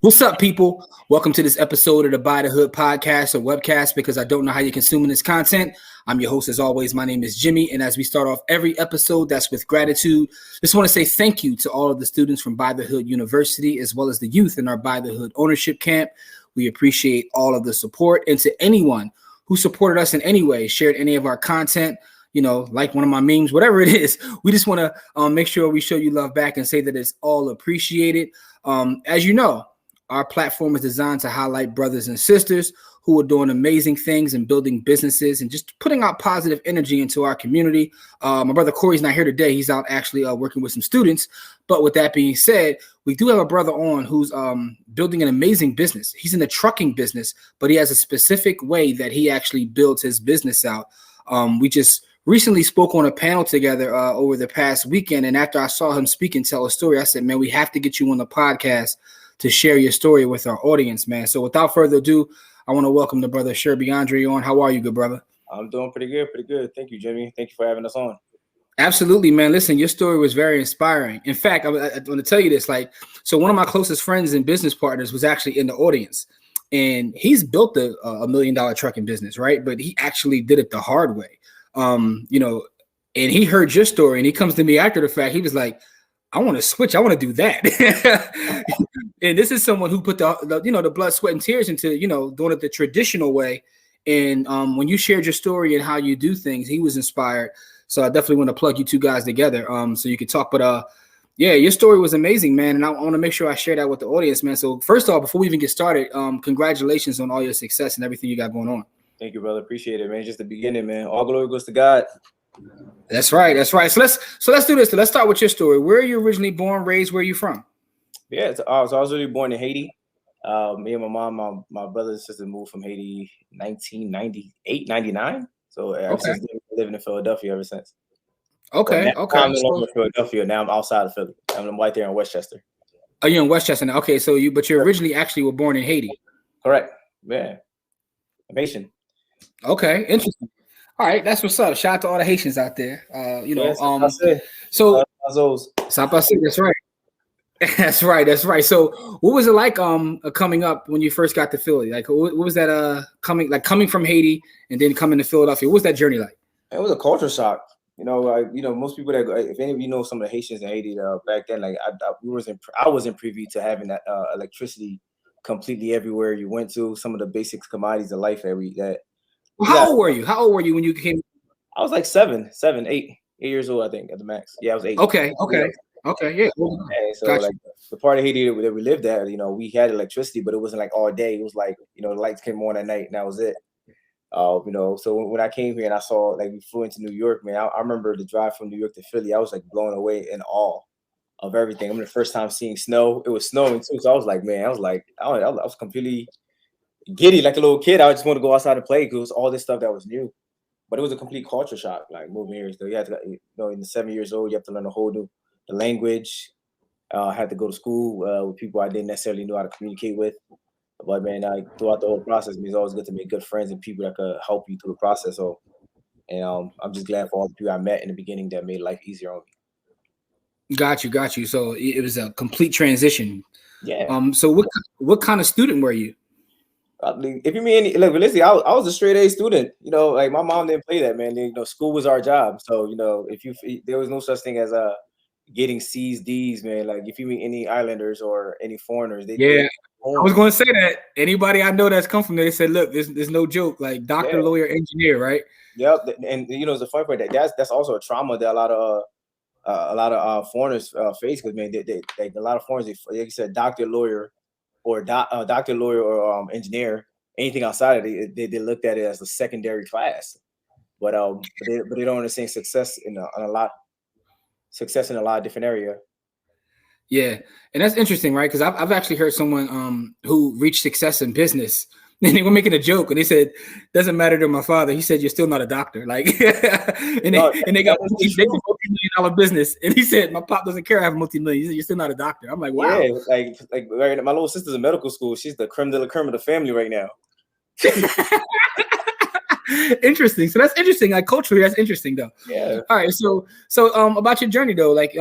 What's up, people? Welcome to this episode of the By the Hood podcast or webcast because I don't know how you're consuming this content. I'm your host as always. My name is Jimmy. And as we start off every episode, that's with gratitude. Just want to say thank you to all of the students from By the Hood University, as well as the youth in our By the Hood ownership camp. We appreciate all of the support, and to anyone who supported us in any way, shared any of our content, like one of my memes, whatever it is, we just want to make sure we show you love back and say that it's all appreciated. As you know, our platform is designed to highlight brothers and sisters who are doing amazing things and building businesses and just putting out positive energy into our community. My brother Corey's not here today. He's out actually working with some students. But with that being said, we do have a brother on who's building an amazing business. He's in the trucking business, but he has a specific way that he actually builds his business out. We just recently spoke on a panel together over the past weekend. And after I saw him speak and tell a story, I said, man, we have to get you on the podcast to share your story with our audience, man. So without further ado, I want to welcome the brother Sherby on. How are you, good brother? I'm doing pretty good. Thank you, Jimmy. Thank you for having us on. Absolutely, man. Listen, your story was very inspiring. In fact, I want to tell you this. So one of my closest friends and business partners was actually in the audience, and he's built a $1 million trucking business, right? But he actually did it the hard way, and he heard your story, and he comes to me after the fact. He was like, I want to switch. I want to do that. And this is someone who put the blood, sweat, and tears into, doing it the traditional way. And when you shared your story and how you do things, he was inspired. So I definitely want to plug you two guys together so you could talk. But yeah, your story was amazing, man. And I want to make sure I share that with the audience, man. So first off, before we even get started, congratulations on all your success and everything you got going on. Thank you, brother. Appreciate it, man. Just the beginning, man. All glory goes to God. That's right. So let's do this. Let's start with your story. Where are you originally born, raised? Where are you from? Yeah, so I was really born in Haiti. Me and my mom, my brother and sister moved from Haiti 1998, 99. So I've since living in Philadelphia ever since. Okay. I'm no longer in Philadelphia. Now I'm outside of Philly. I'm right there in Westchester. Oh, you're in Westchester now. Okay, so you originally actually were born in Haiti. Correct. Yeah. I'm Haitian. Okay, interesting. All right, that's what's up. Shout out to all the Haitians out there. That's right. That's right. So, what was it like coming up when you first got to Philly? Like, what was that coming from Haiti and then coming to Philadelphia? What was that journey like? It was a culture shock. Most people that, if any of you know some of the Haitians in Haiti back then, like I wasn't privy to having that electricity completely everywhere you went to. Some of the basic commodities of life that. How old were you? How old were you when you came? I was like 7, 8 years old, I think, at the max. Yeah, I was 8. Okay, yeah. So gotcha. Like the part of Haiti that we lived at, we had electricity, but it wasn't like all day. It was like, the lights came on at night and that was it. So when I came here and I saw, like, we flew into New York, man, I remember the drive from New York to Philly. I was like blown away in awe of everything. I mean, the first time seeing snow, it was snowing too. So I was like, man, I was completely giddy like a little kid. I just want to go outside and play because it was all this stuff that was new. But it was a complete culture shock, like moving here. So you had to, in the 7 years old, you have to learn a whole new language. I had to go to school with people I didn't necessarily know how to communicate with. But man, throughout the whole process, it's always good to make good friends and people that could help you through the process. So, and I'm just glad for all the people I met in the beginning that made life easier on me. Got you. So it was a complete transition. Yeah. So what kind of student were you? If you mean realistically, I was a straight A student. Like my mom didn't play that, man. School was our job. So there was no such thing as getting C's, D's, man. Like if you meet any islanders or any foreigners, I was going to say that anybody I know that's come from there, they said, look, there's no joke. Like doctor, lawyer, engineer, right? Yep. And it's a fun part that's also a trauma that a lot of foreigners face because man, they a lot of foreigners, like you said, doctor, lawyer. Or doctor, lawyer, or engineer, anything outside of it, they looked at it as a secondary class, but they don't understand success in a lot of different area. Yeah, and that's interesting, right? Because I've actually heard someone who reached success in business, and they were making a joke, and they said, "Doesn't matter to my father." He said, "You're still not a doctor." Like, and they got a multi-million-dollar business, and he said, "My pop doesn't care I have multi-million." He said, "You're still not a doctor." I'm like, wow. Yeah, like right, my little sister's in medical school. She's the creme de la creme of the family right now. Interesting. So that's interesting. Like culturally, that's interesting, though. Yeah. All right. So about your journey, though. Like,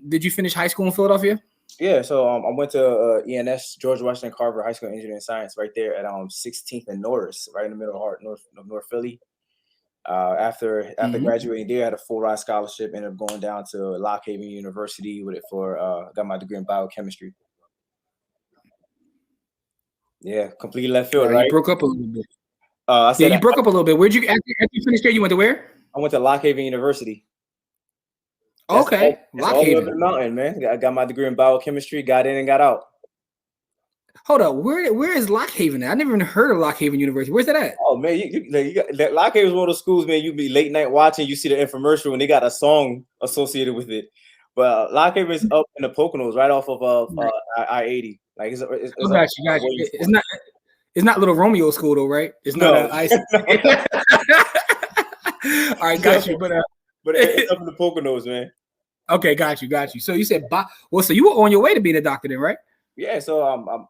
did you finish high school in Philadelphia? Yeah, so I went to ENS, George Washington Carver High School of Engineering and Science, right there at 16th and Norris, right in the middle of heart, North Philly. After Mhm. graduating there, I had a full ride scholarship. Ended up going down to Lock Haven University with it for got my degree in biochemistry. Yeah, completely left field, You right? broke up a little bit. I Yeah, said you broke up a little bit. Where'd you after you finished there? You went to where? I went to Lock Haven University. Okay, That's Lock all the way up Haven. in the mountain, man. I got my degree in biochemistry. Got in and got out. Hold up, where is Lock Haven at? I never even heard of Lock Haven University. Where's that at? Oh man, you got Lock Haven is one of those schools, man. You be late night watching, you see the infomercial, and they got a song associated with it. But Lock Haven is up in the Poconos, right off of Right. I-80. Like it's Oh, up got you. Williamsport. It's not Little Romeo School though, right? It's not No, a ice. All right, got you. But but it's up in the Poconos, man. okay, got you. So you said, well, so you were on your way to being a doctor then, right? Yeah, so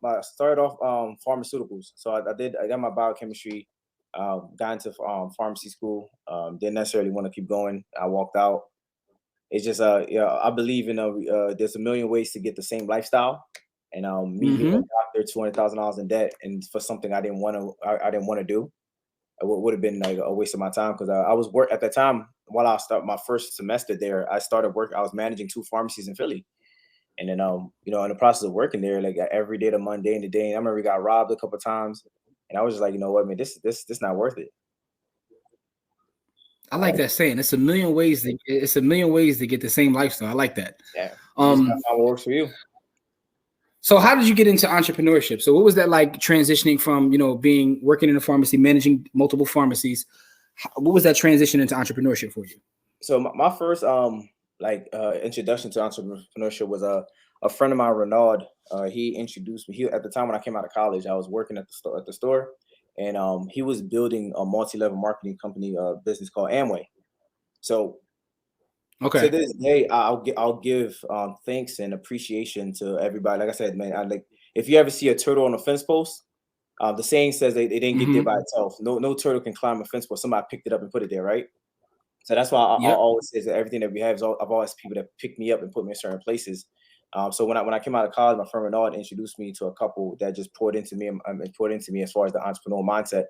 I started off pharmaceuticals. So I got my biochemistry, got into pharmacy school. Didn't necessarily want to keep going. I walked out. It's just I believe in there's a million ways to get the same lifestyle, and me being a Mm-hmm. doctor, $200,000 in debt, and for something I didn't want to do, it would have been like a waste of my time because I was work at that time while I started my first semester there. I started work. I was managing 2 pharmacies in Philly. And then, in the process of working there, like every day, the mundane, the day, I remember we got robbed a couple of times, and I was just like, you know what, man, this not worth it. I like that saying. It's a million ways to get the same lifestyle. I like that. Yeah, you just gotta find what works for you. So how did you get into entrepreneurship? So what was that like transitioning from, being working in a pharmacy, managing multiple pharmacies? What was that transition into entrepreneurship for you? So my first introduction to entrepreneurship was a friend of mine, Renaud. He introduced me. He at the time when I came out of college, I was working at the store, and he was building a multi-level marketing company business called Amway. So to Okay. this day, I'll give thanks and appreciation to everybody. Like I said, man, I like if you ever see a turtle on a fence post, the saying says they didn't get there Mm-hmm. by itself. No turtle can climb a fence post. Somebody picked it up and put it there, right? So that's why I Yep. always say that everything that we have is I've always people that pick me up and put me in certain places. So when I came out of college, my friend Renaud introduced me to a couple that just poured into me and poured into me as far as the entrepreneurial mindset.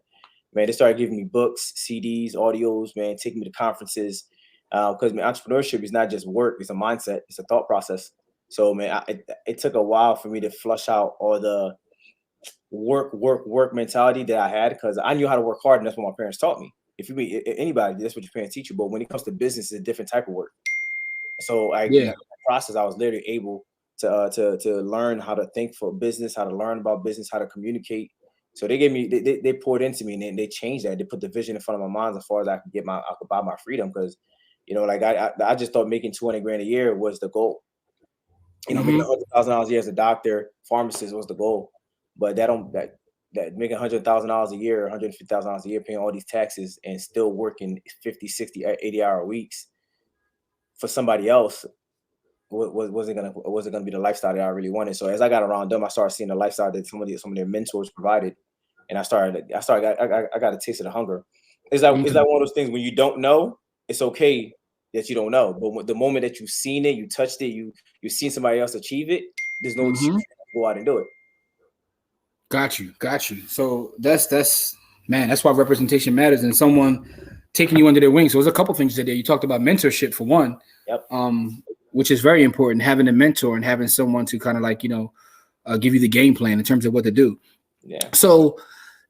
Man, they started giving me books, CDs, audios, man, taking me to conferences. Because entrepreneurship is not just work; it's a mindset, it's a thought process. So man, it took a while for me to flush out all the work mentality that I had because I knew how to work hard, and that's what my parents taught me. If you meet anybody, that's what your parents teach you. But when it comes to business, it's a different type of work. So in Yeah. that process, I was literally able to learn how to think for business, how to learn about business, how to communicate. So they gave me they poured into me and they changed that. They put the vision in front of my mind as far as I could buy my freedom because like I just thought making 200 grand a year was the goal. Making Mm-hmm. $100,000 a year as a doctor, pharmacist was the goal, but that making $100,000 a year, $150,000 a year, paying all these taxes and still working 50, 60, 80-hour weeks for somebody else wasn't gonna be the lifestyle that I really wanted. So as I got around them, I started seeing the lifestyle that some of their mentors provided, and I got a taste of the hunger. Is Okay. that one of those things when you don't know, it's okay that you don't know, but the moment that you've seen it, you touched it, you've seen somebody else achieve it, there's no excuse Mm-hmm. to go out and do it. Got you. So that's man, that's why representation matters and someone taking you under their wings. So there's a couple things you did there. You talked about mentorship for one, Yep. Which is very important. Having a mentor and having someone to kind of like give you the game plan in terms of what to do. Yeah. So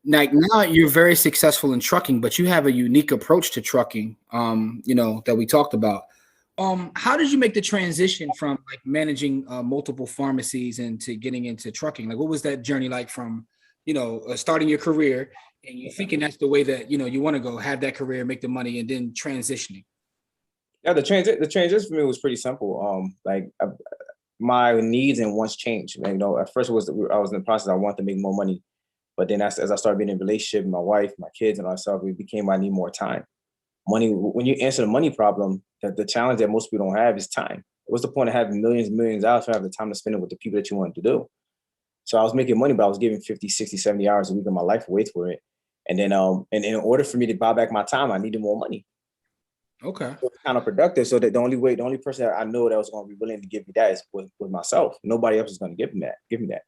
like now you're very successful in trucking, but you have a unique approach to trucking. That we talked about. How did you make the transition from like managing multiple pharmacies and to getting into trucking? Like, what was that journey like from, starting your career and you thinking that's the way that, you want to go, have that career, make the money, and then transitioning? Yeah, the transition for me was pretty simple. My needs and wants changed. At first I was in the process. I wanted to make more money, but then as I started being in a relationship with my wife, my kids, and myself, it became I need more time. Money. When you answer the money problem, the challenge that most people don't have is time. What's the point of having millions and millions of dollars if you have the time to spend it with the people that you want to do? So I was making money, but I was giving 50, 60, 70 hours a week of my life away for it. And then, and in order for me to buy back my time, I needed more money. Okay. So it's kind of productive. So that the only person that I know that was going to be willing to give me that was myself. Nobody else is going to give me that.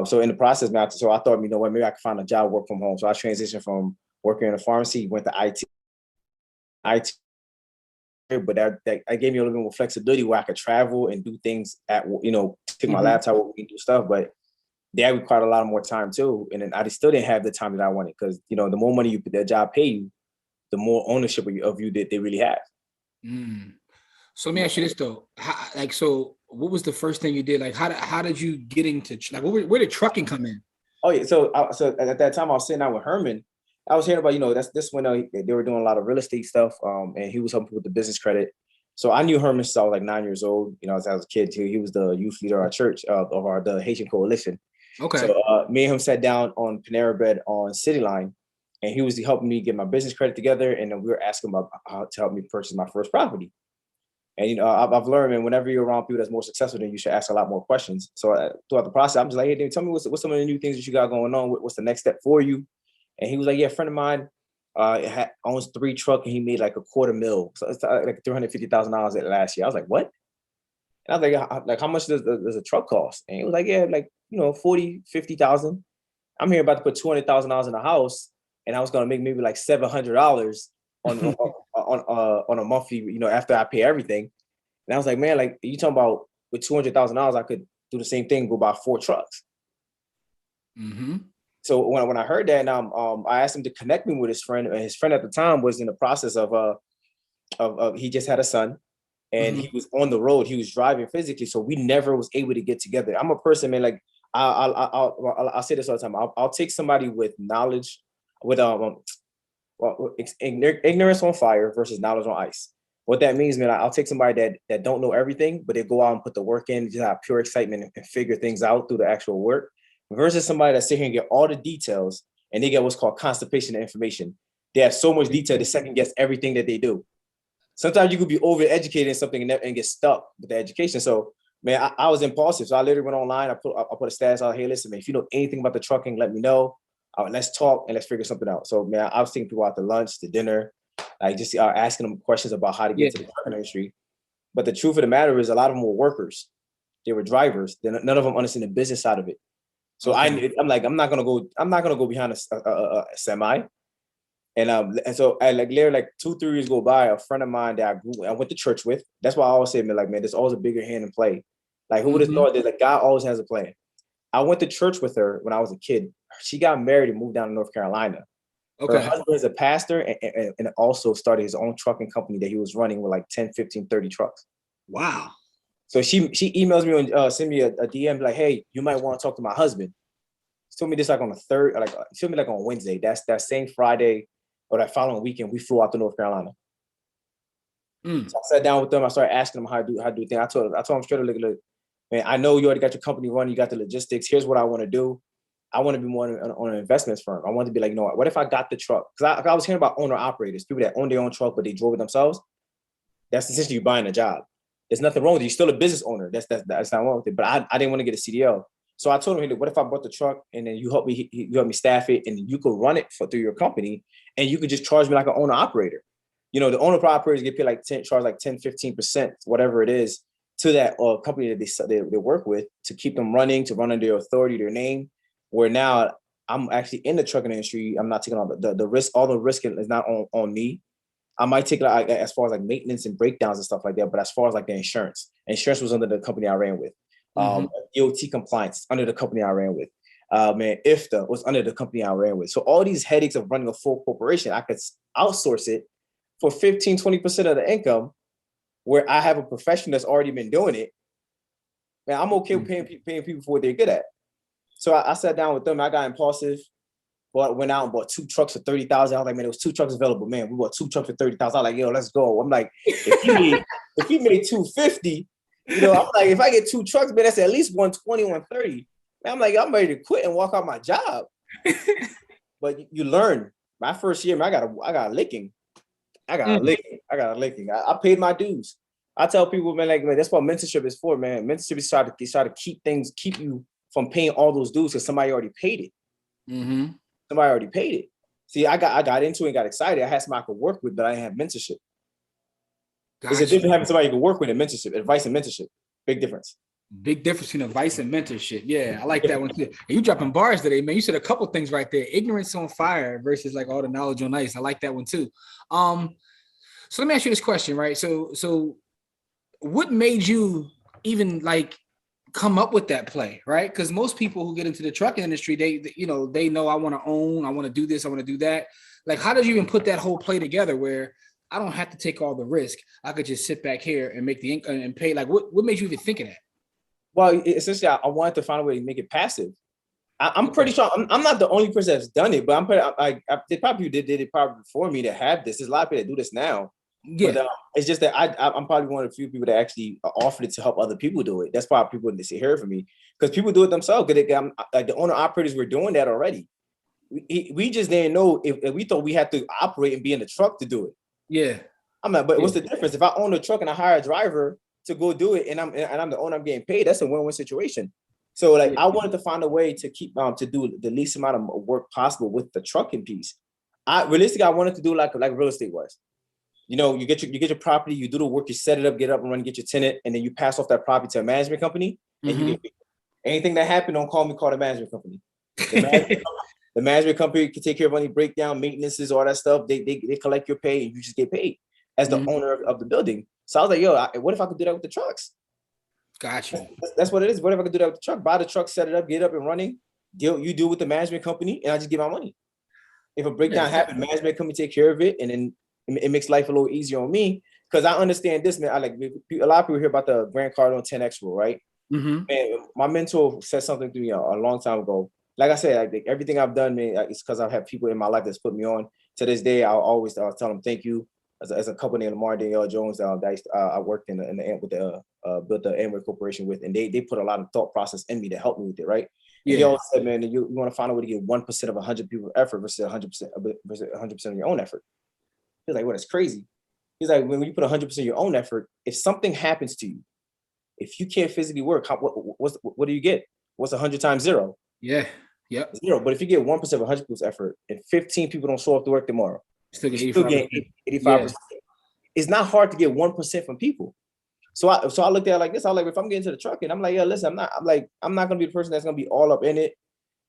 So in the process, man, so I thought, you know what, maybe I could find a job, work from home. So I transitioned from working in a pharmacy, went to IT, but that gave me a little bit more flexibility where I could travel and do things take my laptop where we can do stuff. But that required a lot more time too. And then I still didn't have the time that I wanted because, the more money that job pay you, the more ownership of you that they really have. Mm. So let me ask you this though. So what was the first thing you did? Like, how did you get into, like, where did trucking come in? Oh yeah, so at that time I was sitting out with Herman. I was hearing about that's this when they were doing a lot of real estate stuff. And he was helping with the business credit. So I knew Herman since I was like 9 years old. As I was a kid too. He was the youth leader of our church of the Haitian Coalition. Okay. So me and him sat down on Panera Bread on City Line, and he was helping me get my business credit together. And then we were asking about how to help me purchase my first property. And I've learned, man, whenever you're around people that's more successful than you, should ask a lot more questions. So throughout the process, I'm just like, hey, dude, tell me what's some of the new things that you got going on. What's the next step for you? And he was like, yeah, a friend of mine owns 3 trucks and he made like $250,000. So it's like $350,000 at last year. I was like, what? And I was like, how much does a truck cost? And he was like, yeah, like 40, 50,000. I'm here about to put $200,000 in a house, and I was gonna make maybe like $700 on a monthly, after I pay everything. And I was like, man, like you talking about with $200,000, I could do the same thing, go buy 4 trucks. Mm-hmm. So when I heard that, I asked him to connect me with his friend, and his friend at the time was in the process of he just had a son, and he was on the road. He was driving physically, so we never was able to get together. I'm a person, man, like I'll say this all the time. I'll take somebody with knowledge, with ignorance on fire versus knowledge on ice. What that means, man, I'll take somebody that don't know everything, but they go out and put the work in, just have pure excitement and figure things out through the actual work, versus somebody that sit here and get all the details and they get what's called constipation of information. They have so much detail to second guess everything that they do. Sometimes you could be overeducated in something and get stuck with the education. So, man, I was impulsive. So I literally went online. I put a status out. Hey, listen, man, if you know anything about the trucking, let me know. Let's talk and let's figure something out. So, man, I was taking people out to lunch, to dinner, like just asking them questions about how to get to the trucking industry. But the truth of the matter is, a lot of them were workers. They were drivers. None of them understand the business side of it. So I'm like, I'm not gonna go behind a semi. And so I literally 2-3 years go by, a friend of mine that I went to church with. That's why I always say, man, there's always a bigger hand in play. Like, who would have thought that God always has a plan? I went to church with her when I was a kid. She got married and moved down to North Carolina. Her husband is a pastor and also started his own trucking company that he was running with like 10, 15, 30 trucks. Wow. So she emails me and send me a DM like, hey, you might want to talk to my husband. She told me this like on the third, she told me like on Wednesday. That's that same Friday or that following weekend, we flew out to North Carolina. So I sat down with them. I started asking them how to do things. I told them straight up, look, man, I know you already got your company running. You got the logistics. Here's what I want to do. I want to be more on an investments firm. I want to be like, what if I got the truck? Because I was hearing about owner operators, people that own their own truck, but they drove it themselves. That's essentially you buying a job. There's nothing wrong with it. You're still a business owner. That's not wrong with it. But I didn't want to get a CDL. So I told him, hey, what if I bought the truck and then you help me staff it and you could run it through your company and you could just charge me like an owner operator. The owner operators get paid like 10, 15%, whatever it is, to that company that they work with to keep them running, to run under their authority, their name. Where now I'm actually in the trucking industry. I'm not taking on the risk. All the risk is not on me. I might take it as far as like maintenance and breakdowns and stuff like that. But as far as like the insurance was under the company I ran with. DOT compliance under the company I ran with. IFTA was under the company I ran with. So all these headaches of running a full corporation, I could outsource it for 15, 20% of the income, where I have a profession that's already been doing it. Man, I'm okay with paying people for what they're good at. So I sat down with them. I got impulsive, went out and bought 2 trucks for $30,000. I was like, man, there was 2 trucks available. Man, we bought 2 trucks for $30,000. I was like, yo, let's go. I'm like, if he made $250, I'm like, if I get 2 trucks, man, that's at least $120, $130. Man, I'm like, I'm ready to quit and walk out my job. But you learn. My first year, man, I got a licking. I got a licking. I paid my dues. I tell people, man, that's what mentorship is for, man. Mentorship is try to keep you from paying all those dues because somebody already paid it. Somebody already paid it. See, I got into it and got excited. I had somebody I could work with, but I didn't have mentorship. It's a Gotcha. difference having somebody you can work with in mentorship, advice and mentorship. Big difference. Big difference between advice and mentorship. Yeah, I like that one too. And you dropping bars today, man. You said a couple things right there. Ignorance on fire versus like all the knowledge on ice. I like that one too. So let me ask you this question, right? So what made you even like come up with that play, right? Because most people who get into the trucking industry, they know I want to own, I want to do this, I want to do that. Like, how did you even put that whole play together where I don't have to take all the risk? I could just sit back here and make the income and pay. Like, what made you even think of that? Well, essentially, I wanted to find a way to make it passive. I'm pretty sure I'm not the only person that's done it, but they probably did it probably before me to have this. There's a lot of people that do this now. Yeah. But it's just that I'm probably one of the few people that actually offered it to help other people do it. That's why people didn't hear from me, because people do it themselves. Because like the owner operators were doing that already. We just didn't know if we thought we had to operate and be in the truck to do it. Yeah. I'm like, but what's the difference? If I own a truck and I hire a driver to go do it, and I'm the owner, I'm getting paid. That's a win-win situation. So like, I wanted to find a way to keep to do the least amount of work possible with the trucking piece. I wanted to do like real estate was. You know, you get your property, you do the work, you set it up, get up and run, get your tenant, and then you pass off that property to a management company, and you get paid. Anything that happened, don't call me, call the management company. The management company can take care of any breakdown, maintenances, all that stuff. They collect your pay, and you just get paid as the owner of the building. So I was like, yo, what if I could do that with the trucks? Gotcha. That's what it is. What if I could do that with the truck? Buy the truck, set it up, get up and running. You deal with the management company, and I just get my money. If a breakdown happens, management company take care of it, and then it makes life a little easier on me, because I understand this, man. I like a lot of people hear about the Grant Cardone 10X rule, right? And my mentor said something to me a long time ago. Like I said, like everything I've done, man, it's because I've had people in my life that's put me on. To this day, I'll always tell them thank you. As a couple named Lamar Danielle Jones, I worked in the built the Amway Corporation with, and they put a lot of thought process in me to help me with it, right? And he always said, man, you want to find a way to get 1% of 100 people's effort versus 100% of your own effort. He's like, well, that's crazy. He's like, when you put 100% of your own effort, if something happens to you, if you can't physically work, what do you get? What's 100 times 0? Yeah. Yep. 0. But if you get 1% of 100 people's effort and 15 people don't show up to work tomorrow, Still get 85%. It's not hard to get 1% from people. So I looked at it like this. I was like, if I'm getting to the truck, and I'm like, yeah, listen, I'm not gonna be the person that's gonna be all up in it.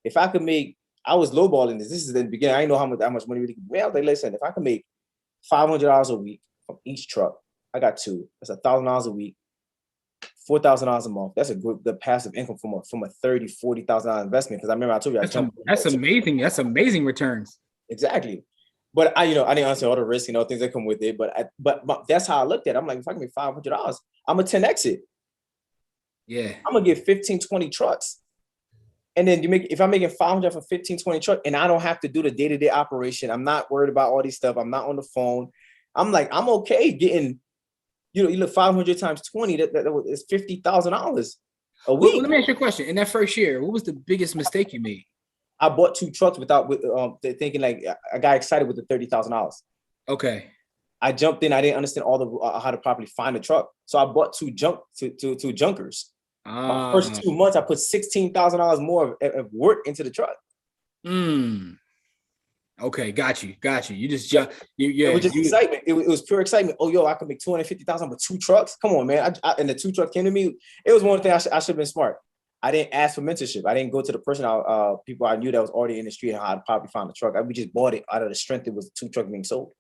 If I could make, I was lowballing this. This is the beginning. I didn't know how much money really could be. I was like, listen, if I can make $500 a week from each truck, I got 2. That's $1,000 a week, $4,000 a month. That's a good passive income from a $30,000-$40,000 investment. Because I remember I told you that's amazing. That's amazing returns. Exactly. But I didn't understand all the risks and all things that come with it. But that's how I looked at it. I'm like, if I can make $500, I'm a 10X it. Yeah. I'm gonna get 15, 20 trucks. And then if I'm making 500 for 15, 20 trucks, and I don't have to do the day-to-day operation, I'm not worried about all these stuff. I'm not on the phone. I'm like, I'm okay getting, you look 500 times 20, that is $50,000 a week. Well, let me ask you a question. In that first year, what was the biggest mistake you made? I bought 2 trucks thinking like I got excited with the $30,000. Okay. I jumped in. I didn't understand all the how to properly find a truck, so I bought two junkers. My first 2 months, I put $16,000 more of work into the truck. Okay, got you. You just It was just excitement. It was pure excitement. Oh, yo, I could make $250,000 with 2 trucks. Come on, man. And the 2 trucks came to me. It was one thing I should have been smart. I didn't ask for mentorship. I didn't go to the person, people I knew that was already in the street and how to probably find a truck. We just bought it out of the strength it was 2 trucks being sold.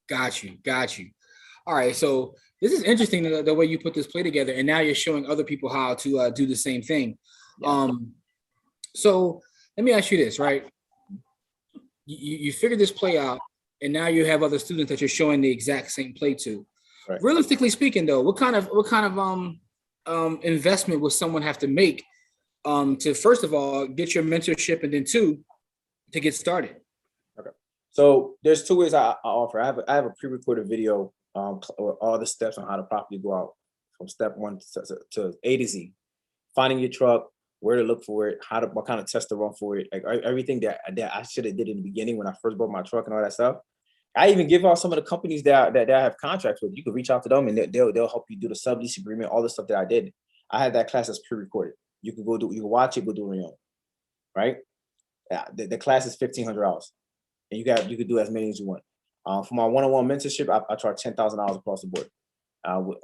Got you. All right, so this is interesting the way you put this play together, and now you're showing other people how to do the same thing. Yeah. So let me ask you this, right? You figured this play out, and now you have other students that you're showing the exact same play to. Right. Realistically speaking, though, what kind of investment will someone have to make to, first of all, get your mentorship, and then 2, to get started? Okay. So there's 2 ways I offer. I have a pre-recorded video with all the steps on how to properly go out from step 1 to A to Z. Finding your truck, where to look for it, what kind of test to run for it, like everything that I should have did in the beginning when I first bought my truck and all that stuff. I even give out some of the companies that I have contracts with. You can reach out to them, and they'll help you do the sublease agreement, all the stuff that I did. I had that class that's pre-recorded. You can go you can watch it, go do it on your own, right? The class is $1,500, and you can do as many as you want. For my one-on-one mentorship, I charge $10,000 across the board.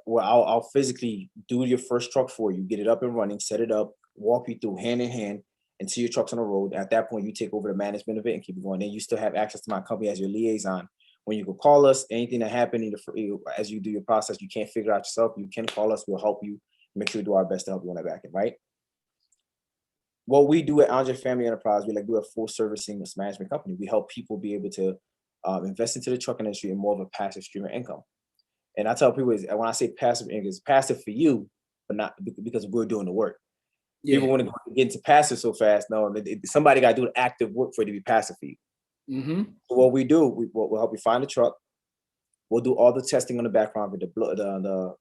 Where I'll physically do your first truck for you, get it up and running, set it up, walk you through hand in hand until your truck's on the road. At that point, you take over the management of it and keep it going. Then you still have access to my company as your liaison. When you can call us, anything that happened as you do your process, you can't figure out yourself, you can call us, we'll help you, make sure we do our best to help you on that back end, right? What we do at Andre Family Enterprise, we do a full servicing management company. We help people be able to invest into the trucking industry in more of a passive stream of income. And I tell people, when I say passive income, it's passive for you, but not because we're doing the work. Yeah. People want to get into passive so fast. No, somebody got to do the active work for it to be passive for you. Mm-hmm. So what we do, we'll help you find a truck. We'll do all the testing on the background with the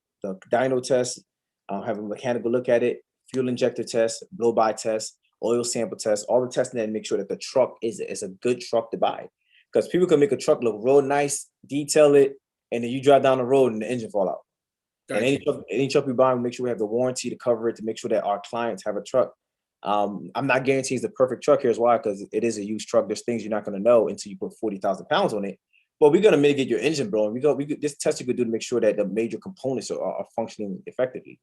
dyno test, have a mechanical look at it, fuel injector test, blow-by test, oil sample test, all the testing that make sure that the truck is a good truck to buy. Because people can make a truck look real nice, detail it, and then you drive down the road and the engine fall out. Gotcha. And any truck we buy, we make sure we have the warranty to cover it, to make sure that our clients have a truck. I'm not guaranteeing it's the perfect truck. Here's why, because it is a used truck. There's things you're not going to know until you put 40,000 pounds on it. But we're going to mitigate your engine blowing. This test you could do to make sure that the major components are functioning effectively.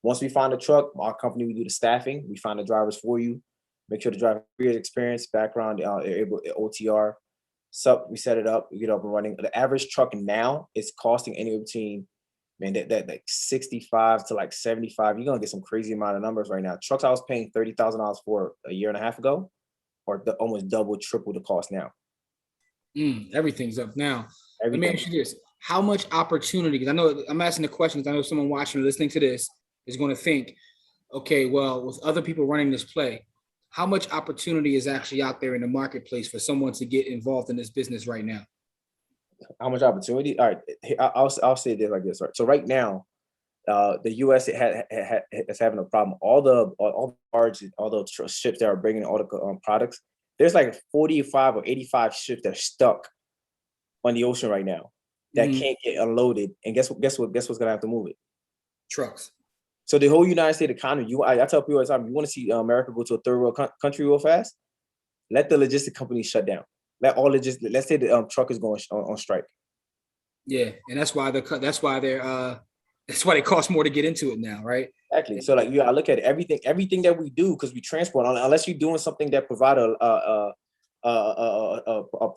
Once we find a truck, our company, we do the staffing. We find the drivers for you. Make sure the driver has experience, background, able OTR. So we set it up, we get up and running. The average truck now is costing anywhere between, that like 65 to like 75. You're gonna get some crazy amount of numbers right now. Trucks I was paying $30,000 for a year and a half ago, or almost double, triple the cost now. Everything's up now. Let me ask you this: how much opportunity? Because I know I'm asking the questions. I know someone watching or listening to this is going to think, okay, well, with other people running this play, how much opportunity is actually out there in the marketplace for someone to get involved in this business right now? How much opportunity? All right, I'll say this like this. Right. So right now, the U.S. is having a problem. All the barges, all the ships that are bringing all the products, there's like 45 or 85 ships that are stuck on the ocean right now that can't get unloaded. And guess what's gonna have to move it? Trucks. So the whole United States economy, I tell people all the time, you want to see America go to a third world country real fast? Let the logistic companies shut down. Let's say the truck is going on strike. Yeah, and that's why they cost more to get into it now, right? Exactly. So like I look at everything that we do, because we transport, unless you're doing something that provide a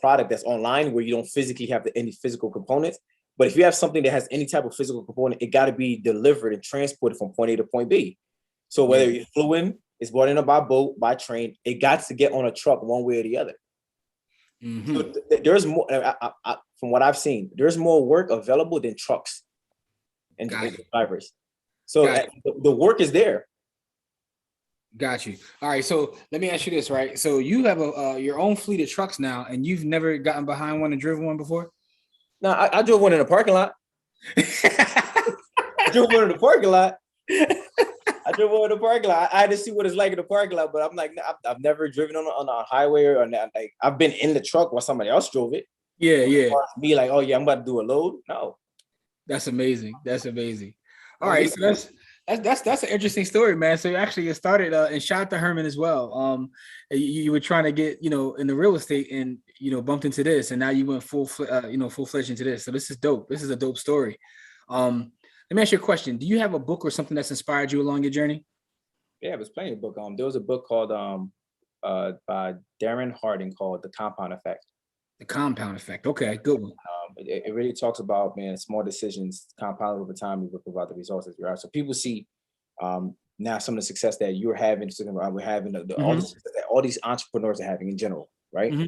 product that's online where you don't physically have any physical components. But if you have something that has any type of physical component, it got to be delivered and transported from point A to point B. So whether you flew in, it's brought in by boat, by train, it got to get on a truck one way or the other. Mm-hmm. So there's more, from what I've seen, there's more work available than trucks and drivers. So the work is there. Got you. All right. So let me ask you this, right? So you have your own fleet of trucks now, and you've never gotten behind one and driven one before? No, I drove one in the parking lot. I drove one in the parking lot. I had to see what it's like in the parking lot, but I'm like, I've never driven on a highway or like I've been in the truck while somebody else drove it. Yeah. Be like, oh yeah, I'm about to do a load. No. That's amazing. All right, so that's an interesting story, man. So you actually started and shout out to Herman as well. You were trying to get in the real estate and bumped into this, and now you went full-fledged into this. So this is dope. This is a dope story. Let me ask you a question. Do you have a book or something that's inspired you along your journey? Yeah, there's plenty of books. There was a book called by Darren Harding called The Compound Effect. The Compound Effect. Okay, good one. It really talks about, small decisions compounded over time will provide the results that you are. So people see now some of the success that you're having, we're having, all the success that all these entrepreneurs are having in general, right? Mm-hmm.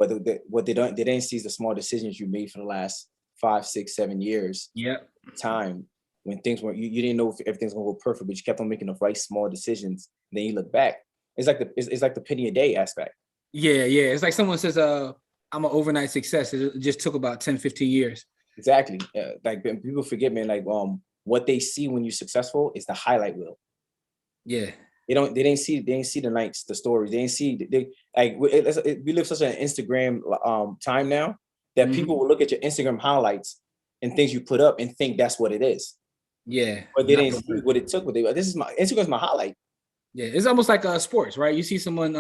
But what they didn't see is the small decisions you made for the last 5, 6, 7 years. Time when things were you didn't know if everything's gonna go perfect, but you kept on making the right small decisions. And then you look back, it's like the penny a day aspect. Yeah. It's like someone says, I'm an overnight success. It just took about 10, 15 years. Exactly. Like people forget, man, like what they see when you're successful is the highlight reel. Yeah. They didn't see the nights, the stories. They didn't see we live such an Instagram time now that people will look at your Instagram highlights and things you put up and think that's what it is. Yeah. But they didn't see what it took. This is Instagram's my highlight. Yeah, it's almost like sports, right? You see someone,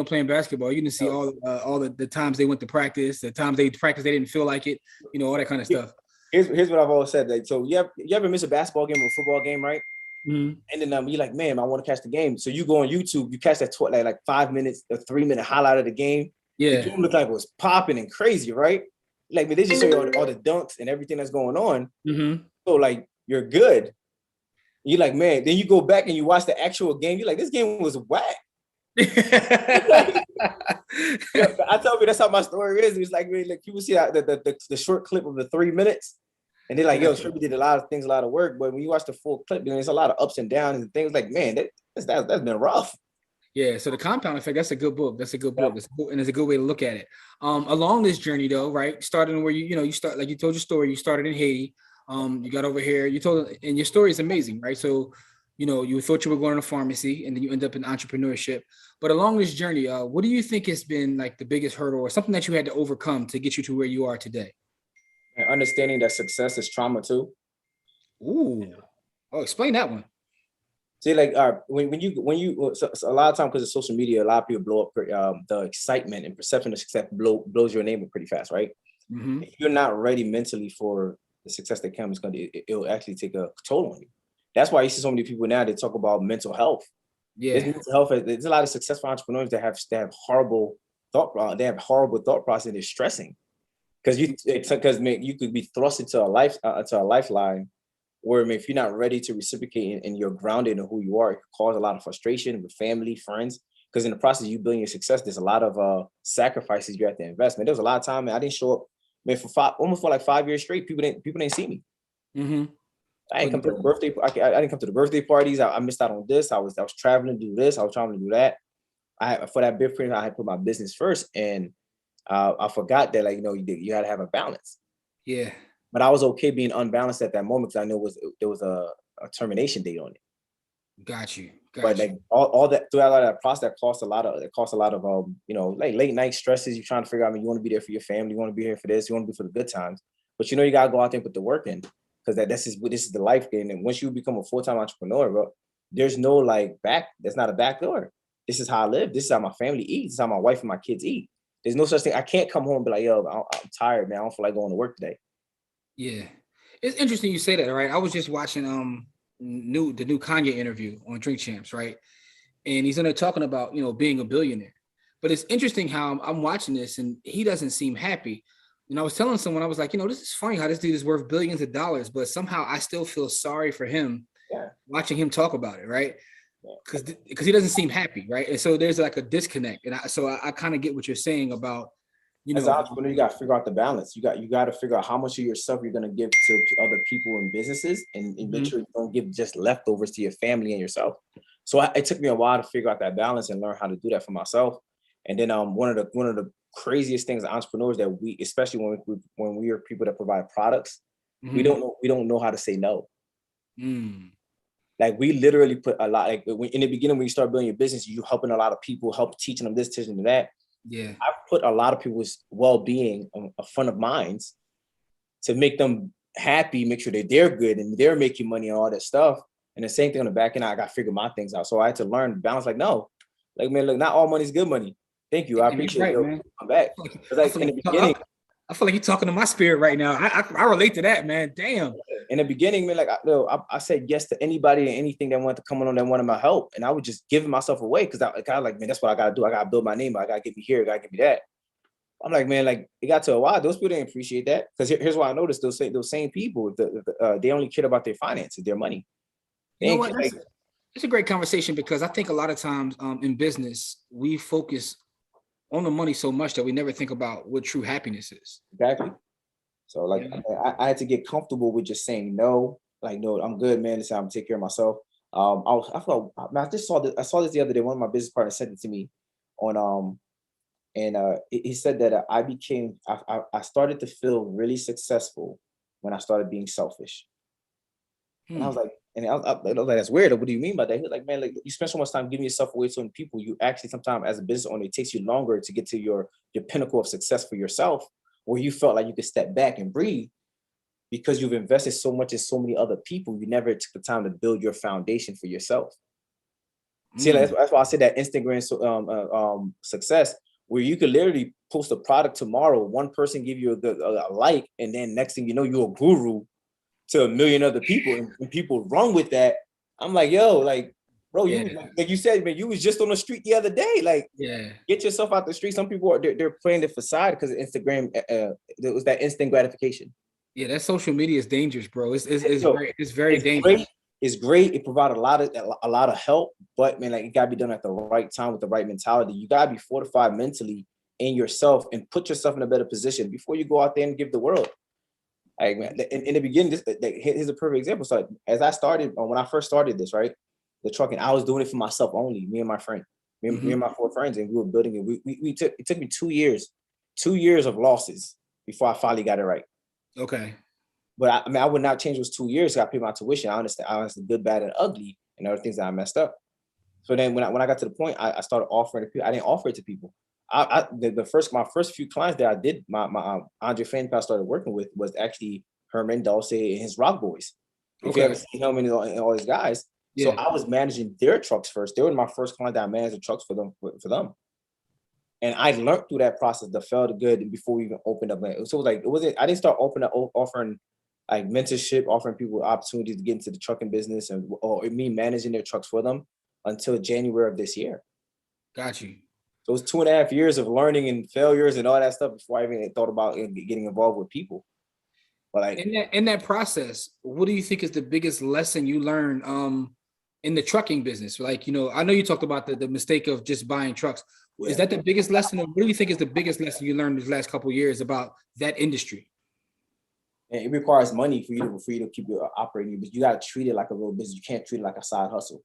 playing basketball. You can see Yo, all the times they went to practice, the times they practiced, they didn't feel like it, all that kind of stuff. here's what I've always said. Like, so you ever miss a basketball game or a football game, right? Mhm. And then you're like, man, I want to catch the game. So you go on YouTube, you catch that like 5 minutes, a 3 minute highlight of the game. The Yeah. game looked like it was popping and crazy, right? Like, man, they just show you all the dunks and everything that's going on. Mm-hmm. So like, you're good. You're like, man. Then you go back and you watch the actual game. You're like, this game was whack. Like, I tell you, that's how my story is. It's like, man, like people see that the short clip of the 3 minutes, and they're like, yo, Gotcha. Sherby did a lot of things, a lot of work. But when you watch the full clip, there's a lot of ups and downs and things. Like, man, that's been rough. Yeah, so the compound effect, that's a good book. That's a good Yeah. book. And it's a good way to look at it. Along this journey though, right? Starting where you start, like you told your story, you started in Haiti. You got over here, you told, and your story is amazing, right? So, you thought you were going to pharmacy and then you end up in entrepreneurship. But along this journey, what do you think has been like the biggest hurdle or something that you had to overcome to get you to where you are today? And understanding that success is trauma too. Ooh. Oh, explain that one. See, like, so a lot of time because of social media, a lot of people blow up the excitement and perception of success blows your name up pretty fast, right? Mm-hmm. If you're not ready mentally for the success that comes, it'll actually take a toll on you. That's why you see so many people now, they talk about mental health. There's Yeah. mental health. There's a lot of successful entrepreneurs that have horrible thought process, and they're stressing because you could be thrust into a lifeline where, I mean, if you're not ready to reciprocate and you're grounded in who you are, it can cause a lot of frustration with family, friends. Because in the process of you building your success, there's a lot of sacrifices you have to invest. Man, there was a lot of time, man, I didn't show up, man, almost for like 5 years straight. People didn't see me. Mm-hmm. I didn't come to the birthday. I didn't come to the birthday parties. I missed out on this. I was traveling to do this. I was traveling to do that. For that big friend, I had put my business first, and I forgot that, like, you had to have a balance. Yeah. But I was okay being unbalanced at that moment because I knew there was a termination date on it. Got you. But Got you. like all that throughout all that process, that costs a lot of like late night stresses. You're trying to figure out, I mean, you want to be there for your family, you want to be here for this, you want to be for the good times. But you gotta go out there and put the work in, because this is the life game. And once you become a full-time entrepreneur, bro, there's no there's not a back door. This is how I live. This is how my family eats. This is how my wife and my kids eat. There's no such thing. I can't come home and be like, yo, I'm tired, man. I don't feel like going to work today. Yeah. It's interesting you say that, right? I was just watching the new Kanye interview on Drink Champs, right? And he's in there talking about, being a billionaire. But it's interesting how I'm watching this and he doesn't seem happy. And I was telling someone, I was like, this is funny how this dude is worth billions of dollars, but somehow I still feel sorry for him Yeah. watching him talk about it, right? Yeah. Because he doesn't seem happy, right? And so there's like a disconnect. And I kind of get what you're saying about, As an entrepreneur, you got to figure out the balance. You got to figure out how much of yourself you're going to give to other people and businesses, and make sure you don't give just leftovers to your family and yourself. So it took me a while to figure out that balance and learn how to do that for myself. And then one of the craziest things as entrepreneurs that we, especially when we are people that provide products, we don't know how to say no. Like, we literally put a lot, like, in the beginning when you start building your business, you helping a lot of people, help teaching them this, teaching them that. Yeah. I've put a lot of people's well-being a front of minds to make them happy, make sure that they're good and they're making money and all that stuff. And the same thing on the back end, I got to figure my things out. So I had to learn balance. Like, no, like, man, look, not all money's good money. Thank you. I And you're appreciate right, it. man. Come back. It's like in the beginning. I feel like you're talking to my spirit right now. I relate to that, man. Damn. In the beginning, man, like, I said yes to anybody and anything that wanted to come on that wanted my help, and I was just giving myself away because I like, man, that's what I gotta do. I gotta build my name. I gotta get me here. I gotta get me that. I'm like, man, like, it got to a while. Those people didn't appreciate that, because here's why I noticed those same people, they only care about their finances, their money. They You know ain't what? like, It's a great conversation because I think a lot of times in business we focus on the money so much that we never think about what true happiness is. exactly. So, like, I had to get comfortable with just saying no. Like, no, I'm good, man. This is how I'm gonna take care of myself. I thought, man, I just saw this. I saw this the other day. One of my business partners sent it to me on and he said that I started to feel really successful when I started being selfish. And I was like, that's weird. What do you mean by that? He was like, man, like, you spend so much time giving yourself away to certain people. You actually, sometimes as a business owner, it takes you longer to get to your pinnacle of success for yourself, where you felt like you could step back and breathe because you've invested so much in so many other people. You never took the time to build your foundation for yourself. See, that's why I said that Instagram success, where you could literally post a product tomorrow, one person give you a like, and then next thing you know, you're a guru to a million other people, and people run with that. I'm like, yo, like, bro, you like you said, man, you was just on the street the other day. Like, get yourself out the street. Some people they're playing the facade because of Instagram. There was that instant gratification. Yeah, that social media is dangerous, bro. It's very dangerous. Great. It's great. It provides a lot of help, but man, like, it gotta be done at the right time with the right mentality. You gotta be fortified mentally in yourself and put yourself in a better position before you go out there and give the world. Like, man, in the beginning, here's a perfect example. So, as I started, when I first started this, right, the trucking, I was doing it for myself only, me and my friend, me and my 4 friends, and we were building it. It took me 2 years of losses before I finally got it right. Okay. But I would not change those 2 years. I paid my tuition. I understand the good, bad, and ugly, and other things that I messed up. So then when I got to the point, I started offering it to people. I didn't offer it to people. My first few clients that I did, my Andre Fan I started working with was actually Herman Dulce and his Rock Boys. If you ever seen him and all his guys. So I was managing their trucks first. They were my first client that I managed the trucks for them. And I learned through that process, the fail, the good, before we even opened up. So I didn't start offering like mentorship, offering people opportunities to get into the trucking business or me managing their trucks for them until January of this year. Got you. So it was 2.5 years of learning and failures and all that stuff before I even thought about getting involved with people. But like in that process, what do you think is the biggest lesson you learned in the trucking business? Like, I know you talked about the mistake of just buying trucks. Is that the biggest lesson? Or what do you think is the biggest lesson you learned these last couple of years about that industry? And it requires money for you to keep your operating, but you got to treat it like a real business. You can't treat it like a side hustle.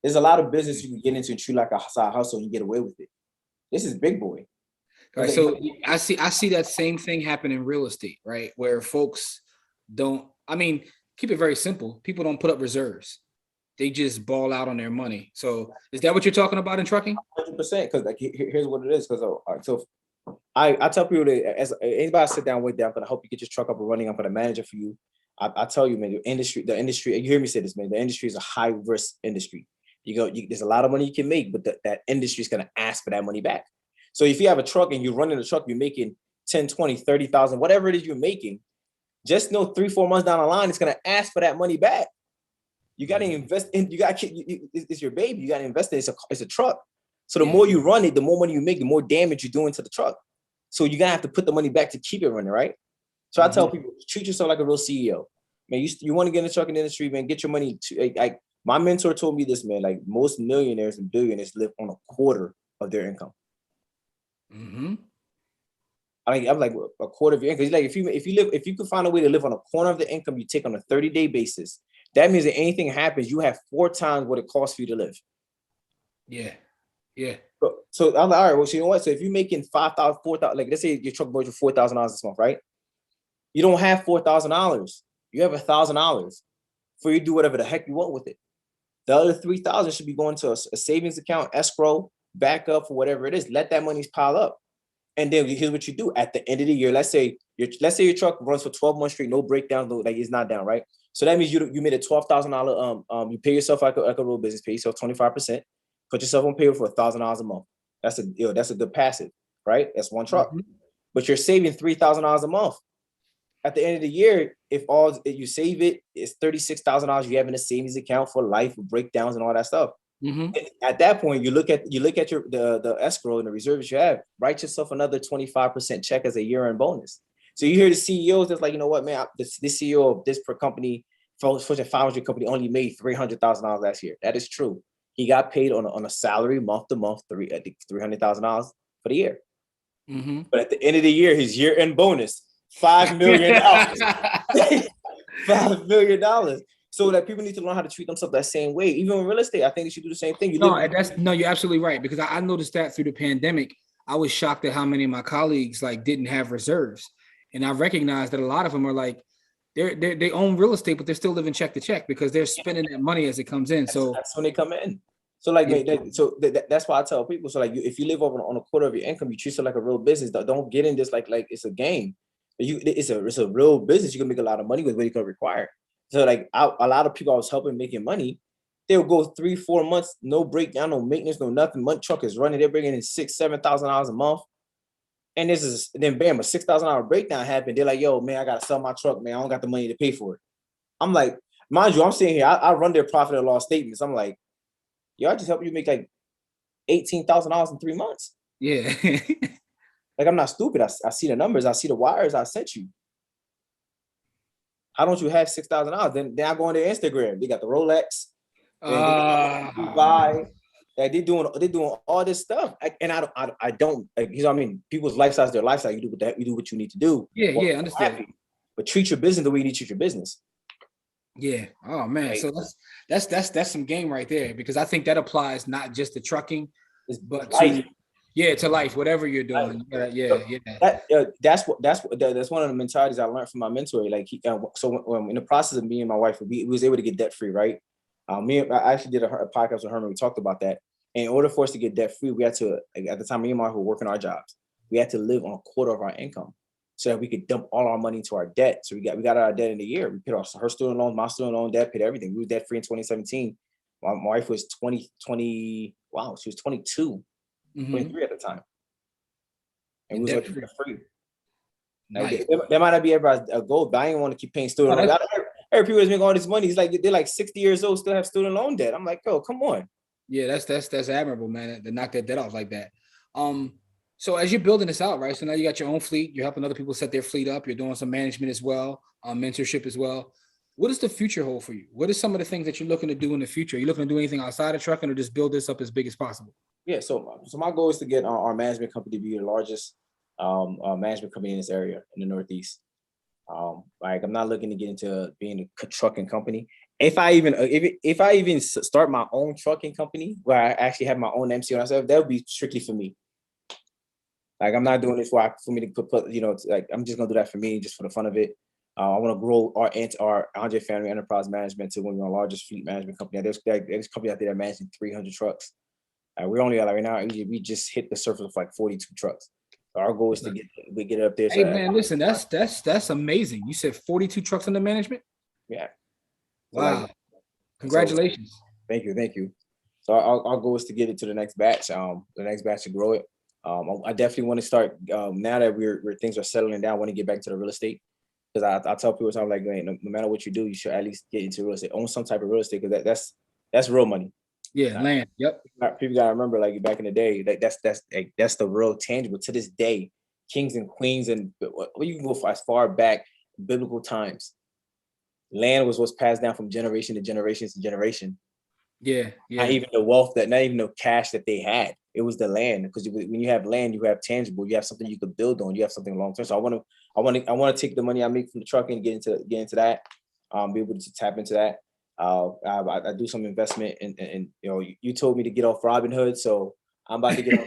There's a lot of business you can get into and treat like a side hustle and you get away with it. This is big boy. Right. So I see that same thing happen in real estate, right? Where folks keep it very simple. People don't put up reserves. They just ball out on their money. So is that what you're talking about in trucking? 100%. Because like, here's what it is. Because so I tell people that as anybody sit down with them, I'm gonna help you get your truck up and running. I'm gonna manage it for you. I tell you, man, the industry, you hear me say this, man, the industry is a high risk industry. There's a lot of money you can make, but that industry is gonna ask for that money back. So if you have a truck and you're running a truck, you're making 10, 20, 30,000, whatever it is you're making, just know 3-4 months down the line, it's gonna ask for that money back. You got to invest in, it's your baby. You got to invest in it. It's a truck. So the more you run it, the more money you make, the more damage you're doing to the truck. So you're going to have to put the money back to keep it running, right? So I tell people, treat yourself like a real CEO. Man, you want to get in the trucking industry, man, get your money. Like my mentor told me this, man, like most millionaires and billionaires live on a quarter of their income. I'm like a quarter of your income. Like if you could find a way to live on a corner of the income you take on a 30-day basis, that means that anything happens, you have 4 times what it costs for you to live. Yeah. So I'm like, all right, well, so you know what? So if you're making $5,000, $4,000, like let's say your truck brought you $4,000 this month, right? You don't have $4,000. You have $1,000 for you to do whatever the heck you want with it. The other $3,000 should be going to a savings account, escrow, backup, for whatever it is. Let that money pile up. And then here's what you do at the end of the year. Let's say your truck runs for 12 months straight, no breakdown, like it's not down, right? So that means you made a $12,000. You pay yourself like a real business, pay yourself 25%, put yourself on payroll for $1,000 a month. That's a good passive, right? That's one truck, but you're saving $3,000 a month. At the end of the year, if you save it, it's $36,000 you have in a savings account for life, with breakdowns and all that stuff. At that point, you look at the escrow and the reserves you have. Write yourself another 25% check as a year-end bonus. So you hear the CEOs that's like, you know what, man, this CEO of this company, Fortune 500 company, only made $300,000 last year. That is true. He got paid on a salary month to month, $300,000 for the year. But at the end of the year, his year-end bonus, $5 million. $5 million. So that people need to learn how to treat themselves that same way. Even in real estate, I think they should do the same thing. You're absolutely right, because I noticed that through the pandemic. I was shocked at how many of my colleagues didn't have reserves. And I recognized that a lot of them are like, they own real estate, but they're still living check to check because they're spending that money as it comes in. So that's when they come in. So that's why I tell people. So if you live on a quarter of your income, you treat it like a real business. Don't get in this like it's a game. It's a real business. You can make a lot of money with what you can require. So a lot of people I was helping making money, They'll go 3-4 months, no breakdown, no maintenance, no nothing. Month truck is running. They're bringing in $6,000-7,000 a month. And then bam, a $6,000 breakdown happened. They're like, yo, man, I gotta sell my truck, man. I don't got the money to pay for it. I'm like, mind you, I'm sitting here, I run their profit and loss statements. I'm like, yo, I just help you make like $18,000 in 3 months. Yeah. Like, I'm not stupid. I see the numbers, I see the wires I sent you. How don't you have $6,000? Then I go on their Instagram. They got the Rolex. Dubai. Like, they doing all this stuff. I don't like, you know what I mean? People's lifestyle is their lifestyle. You do what you need to do. Yeah, understand. But treat your business the way you need to treat your business. Yeah. Oh man. Right. So that's some game right there, because I think that applies not just to trucking, but to life, whatever you're doing. That's one of the mentalities I learned from my mentor. Like, in the process of me and my wife, we was able to get debt free, right? I actually did a podcast with Herman. We talked about that. And in order for us to get debt free, we had to, like, at the time, me and my wife were working our jobs. We had to live on a quarter of our income so that we could dump all our money into our debt. So we got our debt in a year. We paid off her student loan, my student loan debt, paid everything. We were debt free in 2017. My wife was 20. Wow, she was 22, 23 at the time, and we was debt free. Nice. That might not be everybody's goal, but I didn't want to keep paying student loan. Every people that's making all this money, it's like they're like 60 years old, still have student loan debt. I'm like, yo, come on. Yeah, that's admirable, man, to knock that debt off like that. So as you're building this out, right? So now you got your own fleet, you're helping other people set their fleet up, you're doing some management as well, mentorship as well. What does the future hold for you? What are some of the things that you're looking to do in the future? Are you looking to do anything outside of trucking, or just build this up as big as possible? Yeah, so my goal is to get our management company to be the largest management company in this area in the Northeast. Like, I'm not looking to get into being a trucking company. If I even start my own trucking company where I actually have my own MC on myself, that would be strictly for me. Like, I'm not doing this for me to put, like, I'm just gonna do that for me, just for the fun of it. I want to grow our Andre Family Enterprise Management to one of the largest fleet management company. There's company out there that managing 300 trucks. We're only at, like, right now, we just hit the surface of like 42 trucks. So our goal is to get it up there. Hey, man, listen, that's amazing. You said 42 trucks under management? Yeah. So, wow. Congratulations. Thank you. So our goal is to get it to the next batch. The next batch to grow it. I definitely want to start now that we're things are settling down. I want to get back to the real estate, because I tell people, I'm like, no matter what you do, you should at least get into real estate, own some type of real estate, because that's real money. Yeah, land. Yep. People gotta remember, like, back in the day, like, that's the real tangible. To this day, kings and queens, and you can go as far back, biblical times. Land was what's passed down from generation to generation to generation. Yeah. Not even the wealth, not even the cash that they had. It was the land, because when you have land, you have tangible. You have something you could build on. You have something long term. So I want to take the money I make from the trucking and get into that. Be able to tap into that. I do some investment in you told me to get off Robinhood, so I'm about to get off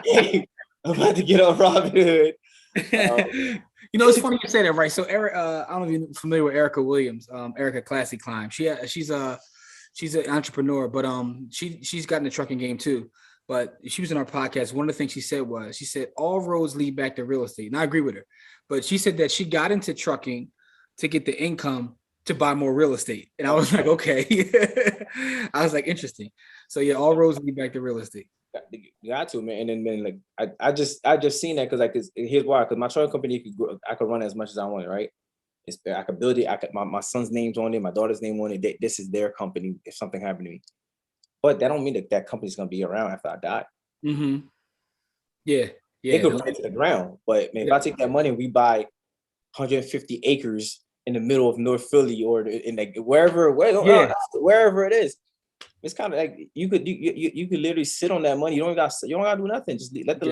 Robinhood. I'm about to get off Robinhood. It's funny you say that, right? So Eric, I don't know if you're familiar with Erica Williams, Erica Classy Climb. She's an entrepreneur, but she's gotten the trucking game too. But she was in our podcast. One of the things she said all roads lead back to real estate. And I agree with her. But she said that she got into trucking to get the income to buy more real estate. And I was like, okay. I was like, interesting. So yeah, all roads lead back to real estate. You got to, man. And then like I just seen that, because here's why. Because my trucking company I could run as much as I want, right? I could build it. My son's name's on it, my daughter's name on it. This is their company if something happened to me. But that don't mean that company's gonna be around after I die. Mm-hmm. Yeah. They could run it to the ground. But man, if I take that money and we buy 150 acres in the middle of North Philly, or in like wherever it is, it's kind of like you could literally sit on that money. You don't gotta do nothing. Just let the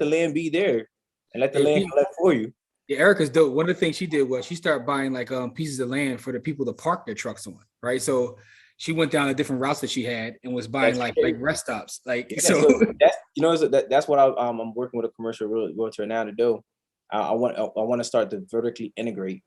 land be there, and let the land collect for you. Yeah, Erica's dope. One of the things she did was she started buying like pieces of land for the people to park their trucks on, right? So she went down the different routes that she had and was buying like rest stops. Like, so that's what I'm working with a commercial realtor now to do. I want to start to vertically integrate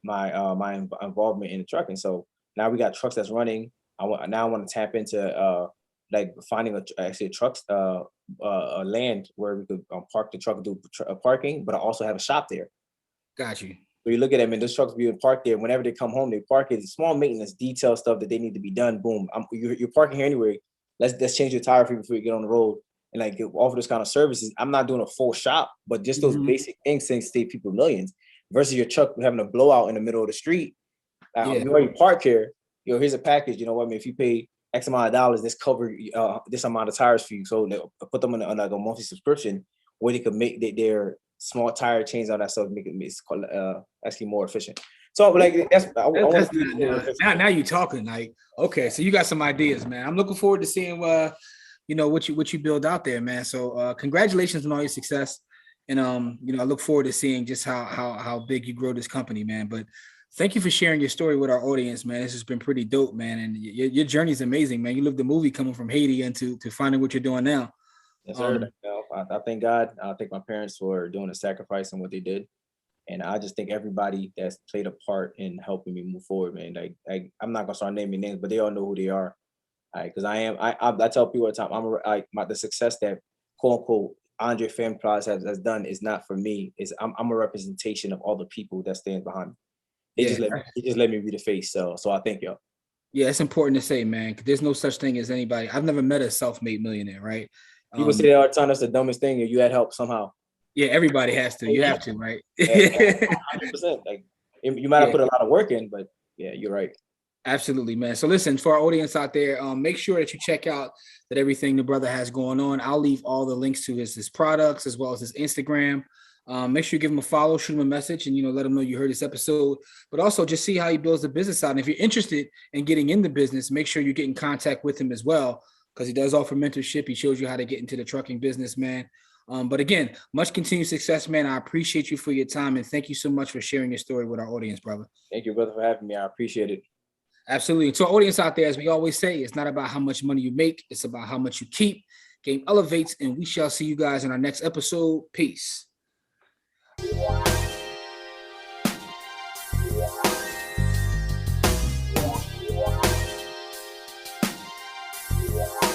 my involvement in the trucking. So now we got trucks that's running. I want to tap into like finding a trucks land where we could park the truck, do parking, but I also have a shop there. Got you. So you look at them and those trucks being parked there. Whenever they come home, they park it. Small maintenance, detail stuff that they need to be done. Boom, you're parking here anyway. Let's change your tire for you before you get on the road. And like offer those kind of services. I'm not doing a full shop, but just those basic things save people millions. Versus your truck having a blowout in the middle of the street. You already park here. Here's a package. You know what I mean? If you pay X amount of dollars, this cover this amount of tires for you. So put them on like a monthly subscription where they could make their small tire chains, all that stuff, make it actually more efficient. So like now you're talking. Like, okay, so you got some ideas, man. I'm looking forward to seeing what you build out there, man. So congratulations on all your success. And I look forward to seeing just how big you grow this company, man. But thank you for sharing your story with our audience, man. This has been pretty dope, man. And your journey is amazing, man. You lived the movie coming from Haiti into finding what you're doing now. Yes, sir. I thank God. I thank my parents for doing the sacrifice and what they did. And I just thank everybody that's played a part in helping me move forward, man. Like I'm not gonna start naming names, but they all know who they are. Because I tell people all the time, the success that quote unquote Andre Fan Plaza has done is not for me. I'm a representation of all the people that stand behind me. They just let me be the face. So I thank y'all. Yeah, it's important to say, man. There's no such thing as anybody. I've never met a self-made millionaire, right? People say that all the time. That's the dumbest thing. You had help somehow. Yeah, everybody has to. You have to, right? 100%. Like you might have put a lot of work in, but yeah, you're right. Absolutely, man. So listen, for our audience out there, make sure that you check out that everything the brother has going on. I'll leave all the links to his products as well as his Instagram. Make sure you give him a follow, shoot him a message, and let him know you heard this episode. But also just see how he builds the business out. And if you're interested in getting in the business, make sure you get in contact with him as well, because he does offer mentorship. He shows you how to get into the trucking business, man. But again, much continued success, man. I appreciate you for your time, and thank you so much for sharing your story with our audience, brother. Thank you, brother, for having me. I appreciate it. Absolutely. And to our audience out there, as we always say, it's not about how much money you make. It's about how much you keep. Game elevates, and we shall see you guys in our next episode. Peace.